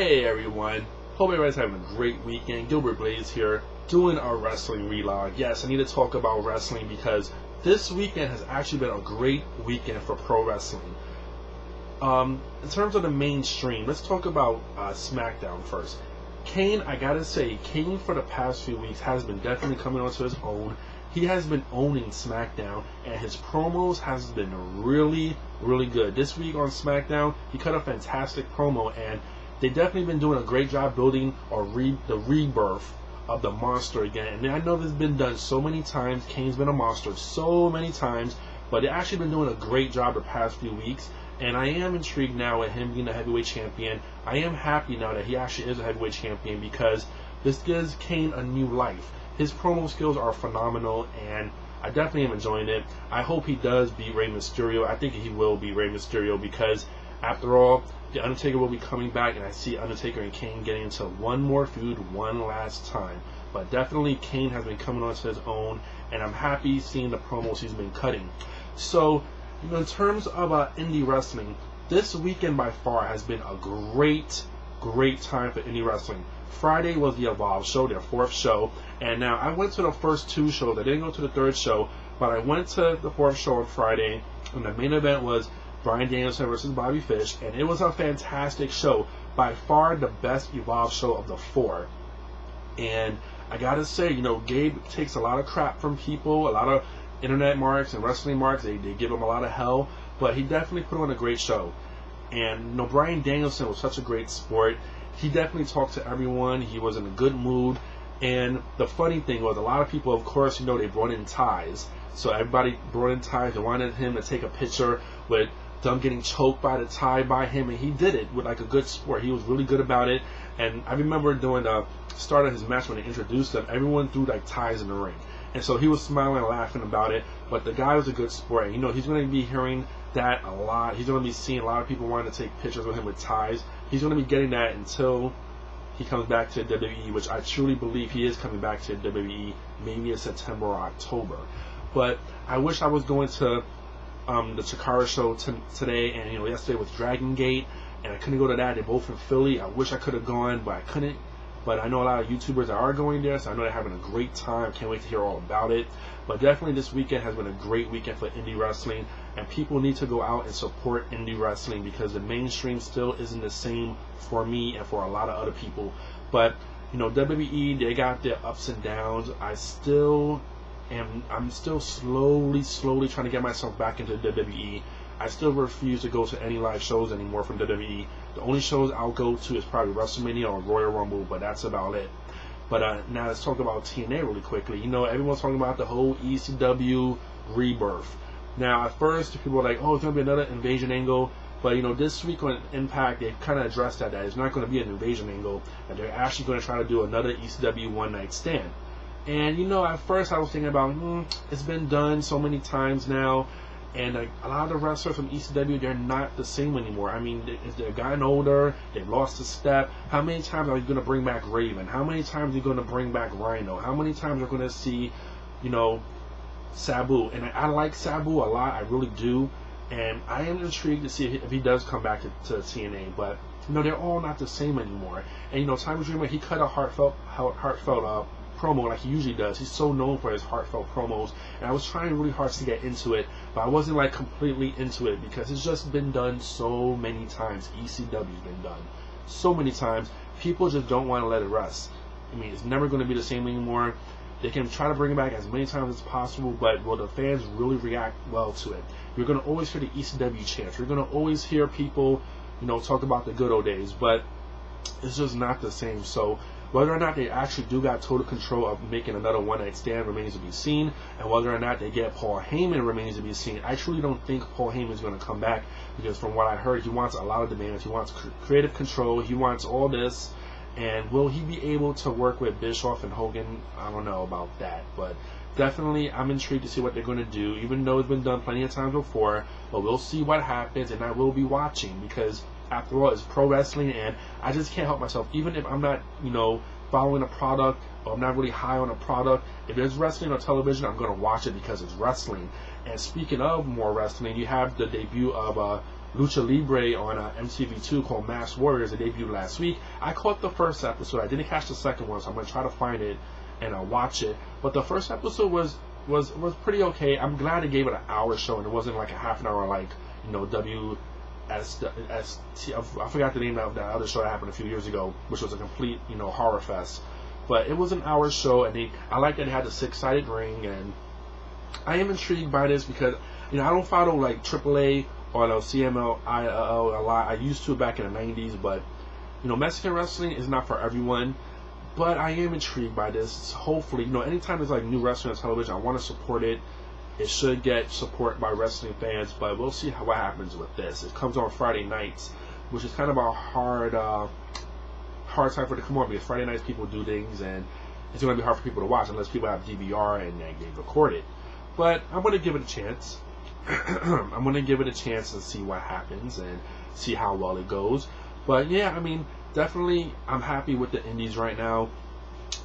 Hey everyone, hope everybody's having a great weekend. Gilbert Blaze here, doing our wrestling relog. Yes, I need to talk about wrestling because this weekend has actually been a great weekend for pro wrestling. In terms of the mainstream, let's talk about Smackdown first. Kane, I gotta say, Kane for the past few weeks has been definitely coming onto his own. He has been owning SmackDown, and his promos has been really, really good. This week on SmackDown, he cut a fantastic promo, and they definitely been doing a great job building the rebirth of the monster again. And I know this has been done so many times. Kane's been a monster so many times, but they've actually been doing a great job the past few weeks. And I am intrigued now with him being the heavyweight champion. I am happy now that he actually is a heavyweight champion because this gives Kane a new life. His promo skills are phenomenal, and I definitely am enjoying it. I hope he does beat Rey Mysterio. I think he will beat Rey Mysterio because, after all, The Undertaker will be coming back, and I see Undertaker and Kane getting into one more feud one last time. But definitely, Kane has been coming onto his own, and I'm happy seeing the promos he's been cutting. So, in terms of indie wrestling, this weekend by far has been a great time for indie wrestling. Friday was the Evolve show, their 4th show, and now I went to the first 2 shows. I didn't go to the 3rd show, but I went to the 4th show on Friday, and the main event was Bryan Danielson versus Bobby Fish, and it was a fantastic show. By far the best Evolve show of the 4. And I gotta say, Gabe takes a lot of crap from people, a lot of internet marks and wrestling marks. They give him a lot of hell, but he definitely put on a great show. And Bryan Danielson was such a great sport. He definitely talked to everyone. He was in a good mood. And the funny thing was, a lot of people, of course, they brought in ties. So everybody brought in ties. They wanted him to take a picture with them getting choked by the tie by him, and he did it with like a good sport. He was really good about it. And I remember during the start of his match when they introduced him, everyone threw like ties in the ring. And so he was smiling and laughing about it. But the guy was a good sport. And, he's going to be hearing that a lot. He's going to be seeing a lot of people wanting to take pictures with him with ties. He's going to be getting that until he comes back to WWE, which I truly believe he is coming back to WWE, maybe in September or October. But I wish I was going to the Chikara show today, and yesterday was Dragongate, and I couldn't go to that. They're both in Philly. I wish I could have gone, but I couldn't. But I know a lot of YouTubers that are going there, so I know they're having a great time. Can't wait to hear all about it. But definitely this weekend has been a great weekend for indie wrestling, and people need to go out and support indie wrestling because the mainstream still isn't the same for me and for a lot of other people. But WWE, they got their ups and downs. I'm still slowly trying to get myself back into WWE. I still refuse to go to any live shows anymore from WWE. The only shows I'll go to is probably WrestleMania or Royal Rumble, but that's about it. But now let's talk about TNA really quickly. Everyone's talking about the whole ECW rebirth. Now, at first, people were like, oh, it's going to be another invasion angle. But, this week on Impact, they kind of addressed that it's not going to be an invasion angle, and they're actually going to try to do another ECW one-night stand. And, at first I was thinking about, it's been done so many times now, and a lot of the wrestlers from ECW, they're not the same anymore. I mean, they've gotten older, they've lost a step. How many times are you going to bring back Raven? How many times are you going to bring back Rhino? How many times are you going to see, Sabu? And I like Sabu a lot, I really do. And I am intrigued to see if he does come back to TNA, but, they're all not the same anymore. And, Tommy Dreamer, he cut a heartfelt promo like he usually does. He's so known for his heartfelt promos, and I was trying really hard to get into it, but I wasn't like completely into it because it's just been done so many times. ECW's been done so many times. People just don't want to let it rest. I mean, it's never going to be the same anymore. They can try to bring it back as many times as possible, but will the fans really react well to it? You're going to always hear the ECW chants. You're going to always hear people, talk about the good old days, but it's just not the same. So whether or not they actually do got total control of making another one-night stand remains to be seen, and whether or not they get Paul Heyman remains to be seen. I truly don't think Paul Heyman is going to come back because from what I heard, he wants a lot of demands. He wants creative control. He wants all this. And will he be able to work with Bischoff and Hogan? I don't know about that, but definitely I'm intrigued to see what they're going to do, even though it's been done plenty of times before. But we'll see what happens, and I will be watching because after all, it's pro wrestling, and I just can't help myself. Even if I'm not, following a product, or I'm not really high on a product, if there's wrestling on television, I'm going to watch it because it's wrestling. And speaking of more wrestling, you have the debut of Lucha Libre on MTV2 called Masked Warriors. It debuted last week. I caught the first episode. I didn't catch the second one, so I'm gonna try to find it and watch it. But the first episode was pretty okay. I'm glad they gave it an hour show and it wasn't like a half an hour like WST. I forgot the name of that other show that happened a few years ago, which was a complete horror fest. But it was an hour show, and I like that it had the 6-sided ring, and I am intrigued by this because I don't follow like AAA or CMLL a lot. I used to back in the 90s, but Mexican wrestling is not for everyone. But I am intrigued by this. Hopefully, anytime there's like new wrestling on television, I want to support it. It should get support by wrestling fans, but we'll see what happens with this. It comes on Friday nights, which is kind of a hard time for it to come on because Friday nights people do things, and it's going to be hard for people to watch unless people have DVR and they record it. But I'm going to give it a chance. I'm going to give it a chance and see what happens and see how well it goes. But yeah, definitely I'm happy with the indies right now.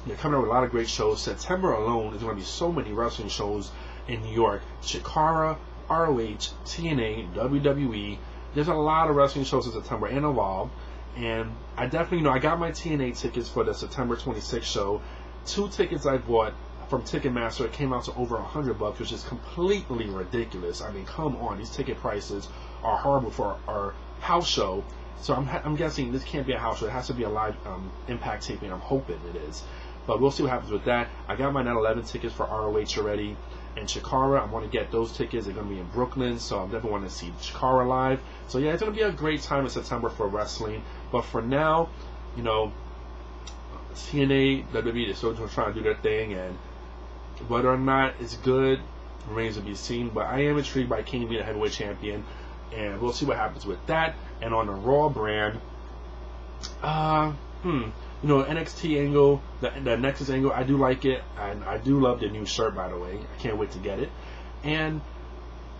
They're coming out with a lot of great shows. September alone, there's going to be so many wrestling shows in New York. Chikara, ROH, TNA, WWE. There's a lot of wrestling shows in September and Evolve. And I definitely, I got my TNA tickets for the September 26th show. 2 tickets I bought from Ticketmaster. It came out to over $100, which is completely ridiculous. Come on, these ticket prices are horrible for our house show. So I'm guessing this can't be a house show. It has to be a live Impact taping. I'm hoping it is. But we'll see what happens with that. I got my 9/11 tickets for ROH already. And Chikara, I want to get those tickets. They're going to be in Brooklyn, so I'm definitely want to see Chikara live. So yeah, it's going to be a great time in September for wrestling. But for now, TNA, WWE, they're still trying to do their thing, and whether or not it's good remains to be seen. But I am intrigued by Kane being a heavyweight champion, and we'll see what happens with that. And on the Raw brand, NXT angle, the Nexus angle, I do like it, and I do love the new shirt, by the way. I can't wait to get it. And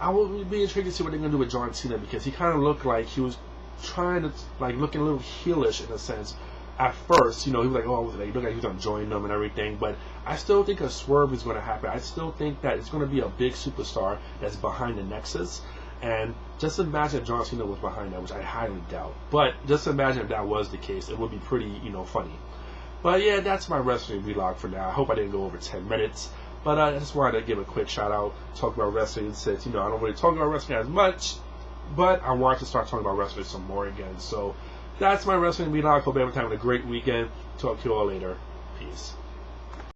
I will be intrigued to see what they're going to do with John Cena, because he kind of looked like he was trying to, looking a little heelish in a sense. At first, he was like, he looked like he was enjoying them and everything, but I still think a swerve is going to happen. I still think that it's going to be a big superstar that's behind the Nexus. And just imagine if John Cena was behind that, which I highly doubt. But just imagine if that was the case. It would be pretty, funny. But yeah, that's my wrestling vlog for now. I hope I didn't go over 10 minutes. But I just wanted to give a quick shout out, talk about wrestling, since, I don't really talk about wrestling as much. But I want to start talking about wrestling some more again. So that's my wrestling vlog. Hope everyone's having a great weekend. Talk to you all later. Peace.